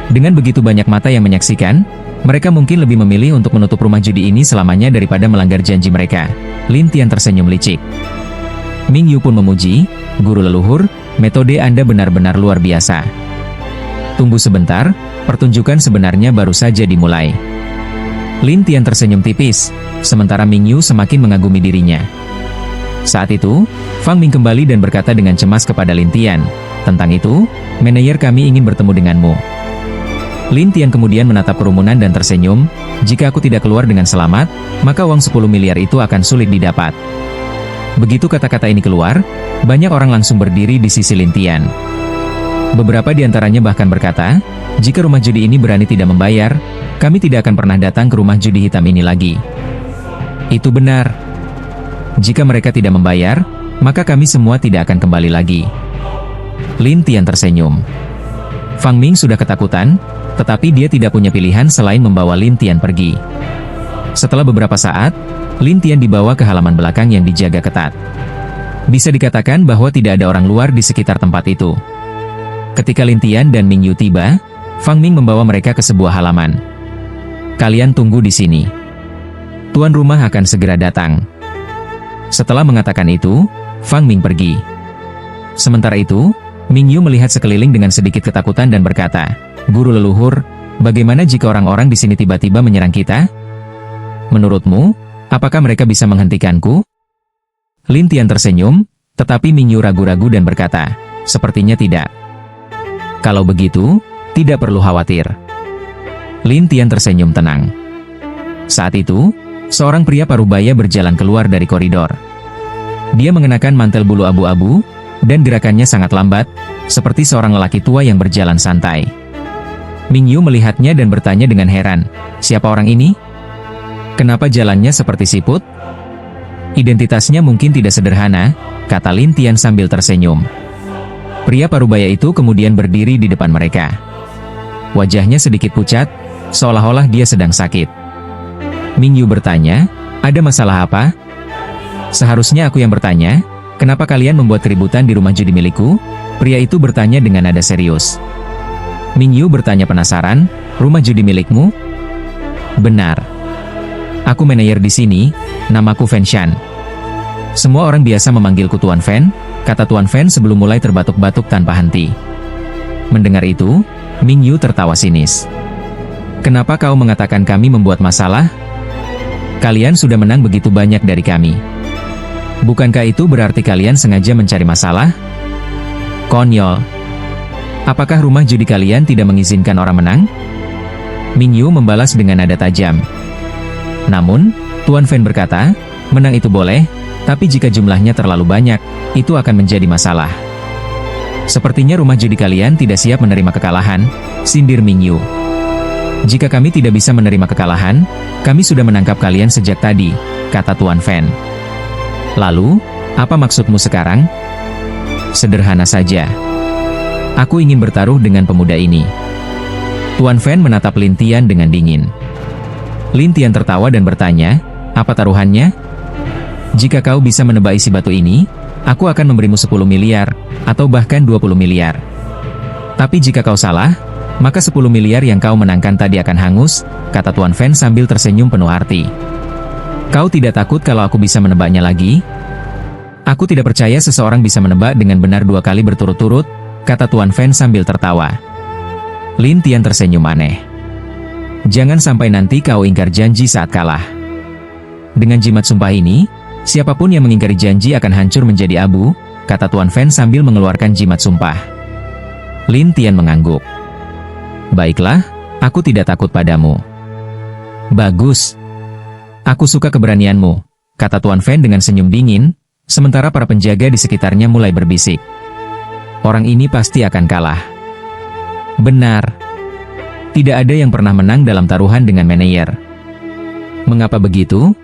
Dengan begitu banyak mata yang menyaksikan, mereka mungkin lebih memilih untuk menutup rumah judi ini selamanya daripada melanggar janji mereka. Lin Tian tersenyum licik. Ming Yu pun memuji, Guru leluhur, metode Anda benar-benar luar biasa. Tunggu sebentar, pertunjukan sebenarnya baru saja dimulai. Lin Tian tersenyum tipis, sementara Ming Yu semakin mengagumi dirinya. Saat itu, Fang Ming kembali dan berkata dengan cemas kepada Lin Tian, "Tentang itu, manajer kami ingin bertemu denganmu." Lin Tian kemudian menatap kerumunan dan tersenyum, "Jika aku tidak keluar dengan selamat, maka uang 10 miliar itu akan sulit didapat." Begitu kata-kata ini keluar, banyak orang langsung berdiri di sisi Lin Tian. Beberapa di antaranya bahkan berkata, "Jika rumah judi ini berani tidak membayar, kami tidak akan pernah datang ke rumah judi hitam ini lagi." Itu benar. Jika mereka tidak membayar, maka kami semua tidak akan kembali lagi. Lin Tian tersenyum. Fang Ming sudah ketakutan, tetapi dia tidak punya pilihan selain membawa Lin Tian pergi. Setelah beberapa saat, Lin Tian dibawa ke halaman belakang yang dijaga ketat. Bisa dikatakan bahwa tidak ada orang luar di sekitar tempat itu. Ketika Lin Tian dan Ming Yu tiba, Fang Ming membawa mereka ke sebuah halaman. "Kalian tunggu di sini. Tuan rumah akan segera datang." Setelah mengatakan itu, Fang Ming pergi. Sementara itu, Ming Yu melihat sekeliling dengan sedikit ketakutan dan berkata, "Guru leluhur, bagaimana jika orang-orang di sini tiba-tiba menyerang kita? Menurutmu, apakah mereka bisa menghentikanku?" Lin Tian tersenyum, tetapi Ming Yu ragu-ragu dan berkata, "Sepertinya tidak." "Kalau begitu, tidak perlu khawatir." Lin Tian tersenyum tenang. Saat itu, seorang pria parubaya berjalan keluar dari koridor. Dia mengenakan mantel bulu abu-abu, dan gerakannya sangat lambat, seperti seorang lelaki tua yang berjalan santai. Ming Yu melihatnya dan bertanya dengan heran, "Siapa orang ini? Kenapa jalannya seperti siput?" "Identitasnya mungkin tidak sederhana," kata Lin Tian sambil tersenyum. Pria parubaya itu kemudian berdiri di depan mereka. Wajahnya sedikit pucat, seolah-olah dia sedang sakit. Ming Yu bertanya, "Ada masalah apa?" "Seharusnya aku yang bertanya, kenapa kalian membuat keributan di rumah judi milikku?" Pria itu bertanya dengan nada serius. Ming Yu bertanya penasaran, "Rumah judi milikmu?" "Benar. Aku manajer di sini, namaku Fan Shan." "Semua orang biasa memanggilku Tuan Fan," kata Tuan Fan sebelum mulai terbatuk-batuk tanpa henti. Mendengar itu, Ming Yu tertawa sinis. "Kenapa kau mengatakan kami membuat masalah? Kalian sudah menang begitu banyak dari kami. Bukankah itu berarti kalian sengaja mencari masalah? Konyol. Apakah rumah judi kalian tidak mengizinkan orang menang?" Ming Yu membalas dengan nada tajam. Namun, Tuan Fan berkata, "Menang itu boleh, tapi jika jumlahnya terlalu banyak, itu akan menjadi masalah." "Sepertinya rumah judi kalian tidak siap menerima kekalahan," sindir Ming Yu. "Jika kami tidak bisa menerima kekalahan, kami sudah menangkap kalian sejak tadi," kata Tuan Fan. "Lalu, apa maksudmu sekarang?" "Sederhana saja. Aku ingin bertaruh dengan pemuda ini." Tuan Fan menatap Lin Tian dengan dingin. Lin Tian tertawa dan bertanya, "Apa taruhannya?" "Jika kau bisa menebak isi batu ini, aku akan memberimu 10 miliar, atau bahkan 20 miliar. Tapi jika kau salah, maka 10 miliar yang kau menangkan tadi akan hangus," kata Tuan Fan sambil tersenyum penuh arti. "Kau tidak takut kalau aku bisa menebaknya lagi?" "Aku tidak percaya seseorang bisa menebak dengan benar 2 kali berturut-turut," kata Tuan Fan sambil tertawa. Lin Tian tersenyum aneh. "Jangan sampai nanti kau ingkar janji saat kalah. Dengan jimat sumpah ini, siapapun yang mengingkari janji akan hancur menjadi abu," kata Tuan Fan sambil mengeluarkan jimat sumpah. Lin Tian mengangguk. "Baiklah, aku tidak takut padamu." "Bagus. Aku suka keberanianmu," kata Tuan Fan dengan senyum dingin, sementara para penjaga di sekitarnya mulai berbisik. "Orang ini pasti akan kalah." "Benar. Tidak ada yang pernah menang dalam taruhan dengan manajer." "Mengapa begitu?"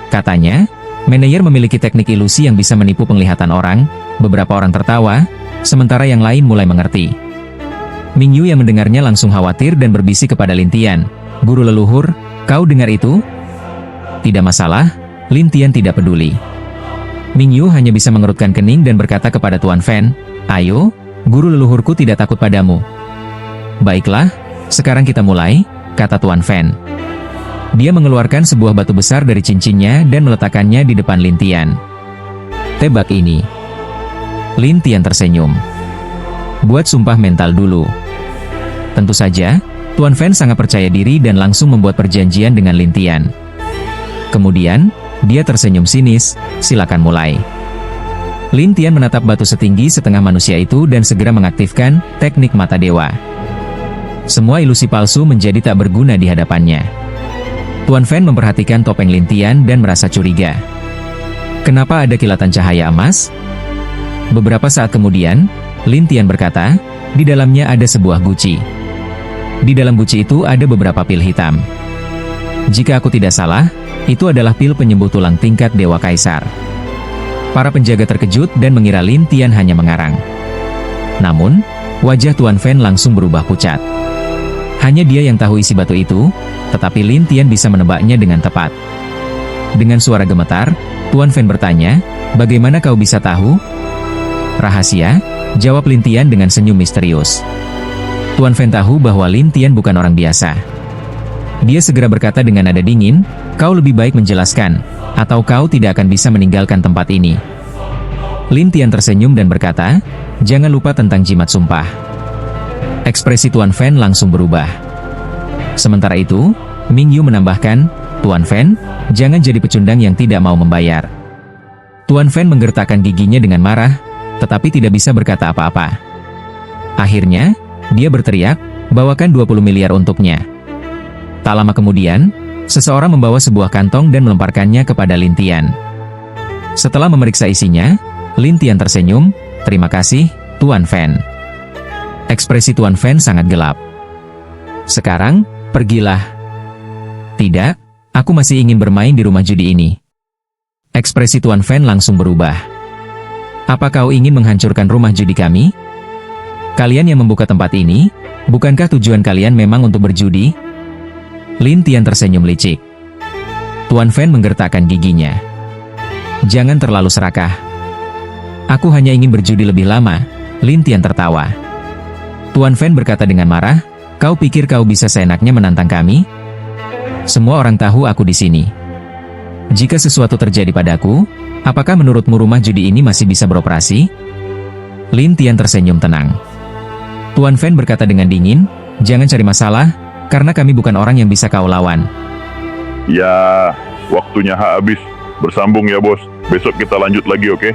Katanya, manajer memiliki teknik ilusi yang bisa menipu penglihatan orang. Beberapa orang tertawa, sementara yang lain mulai mengerti. Ming Yu yang mendengarnya langsung khawatir dan berbisik kepada Lin Tian, "Guru leluhur, kau dengar itu?" "Tidak masalah," Lin Tian tidak peduli. Ming Yu hanya bisa mengerutkan kening dan berkata kepada Tuan Fan, "Ayo, guru leluhurku tidak takut padamu." "Baiklah, sekarang kita mulai," kata Tuan Fan. Dia mengeluarkan sebuah batu besar dari cincinnya dan meletakkannya di depan Lin Tian. "Tebak ini." Lin Tian tersenyum. "Buat sumpah mental dulu." Tentu saja, Tuan Fen sangat percaya diri dan langsung membuat perjanjian dengan Lin Tian. Kemudian, dia tersenyum sinis, silakan mulai. Lin Tian menatap batu setinggi setengah manusia itu dan segera mengaktifkan teknik mata dewa. Semua ilusi palsu menjadi tak berguna di hadapannya. Tuan Fen memperhatikan topeng Lin Tian dan merasa curiga. Kenapa ada kilatan cahaya emas? Beberapa saat kemudian, Lin Tian berkata, di dalamnya ada sebuah guci. Di dalam guci itu ada beberapa pil hitam. Jika aku tidak salah, itu adalah pil penyembuh tulang tingkat Dewa Kaisar. Para penjaga terkejut dan mengira Lin Tian hanya mengarang. Namun, wajah Tuan Fen langsung berubah pucat. Hanya dia yang tahu isi batu itu, tetapi Lin Tian bisa menebaknya dengan tepat. Dengan suara gemetar, Tuan Fen bertanya, bagaimana kau bisa tahu? Rahasia, jawab Lin Tian dengan senyum misterius. Tuan Fen tahu bahwa Lin Tian bukan orang biasa. Dia segera berkata dengan nada dingin, kau lebih baik menjelaskan, atau kau tidak akan bisa meninggalkan tempat ini. Lin Tian tersenyum dan berkata, jangan lupa tentang jimat sumpah. Ekspresi Tuan Fen langsung berubah. Sementara itu, Ming Yu menambahkan, Tuan Fen, jangan jadi pecundang yang tidak mau membayar. Tuan Fen menggertakkan giginya dengan marah, tetapi tidak bisa berkata apa-apa. Akhirnya, dia berteriak, bawakan 20 miliar untuknya. Tak lama kemudian, seseorang membawa sebuah kantong dan melemparkannya kepada Lin Tian. Setelah memeriksa isinya, Lin Tian tersenyum, terima kasih, Tuan Fen. Ekspresi Tuan Fen sangat gelap. Sekarang, pergilah. Tidak, aku masih ingin bermain di rumah judi ini. Ekspresi Tuan Fen langsung berubah. Apa kau ingin menghancurkan rumah judi kami? Kalian yang membuka tempat ini, bukankah tujuan kalian memang untuk berjudi? Lin Tian tersenyum licik. Tuan Fen menggertakkan giginya. Jangan terlalu serakah. Aku hanya ingin berjudi lebih lama. Lin Tian tertawa. Tuan Fen berkata dengan marah, kau pikir kau bisa seenaknya menantang kami? Semua orang tahu aku di sini. Jika sesuatu terjadi padaku, apakah menurutmu rumah judi ini masih bisa beroperasi? Lin Tian tersenyum tenang. Tuan Fen berkata dengan dingin, jangan cari masalah, karena kami bukan orang yang bisa kau lawan. Ya, waktunya habis. Bersambung ya bos. Besok kita lanjut lagi, oke?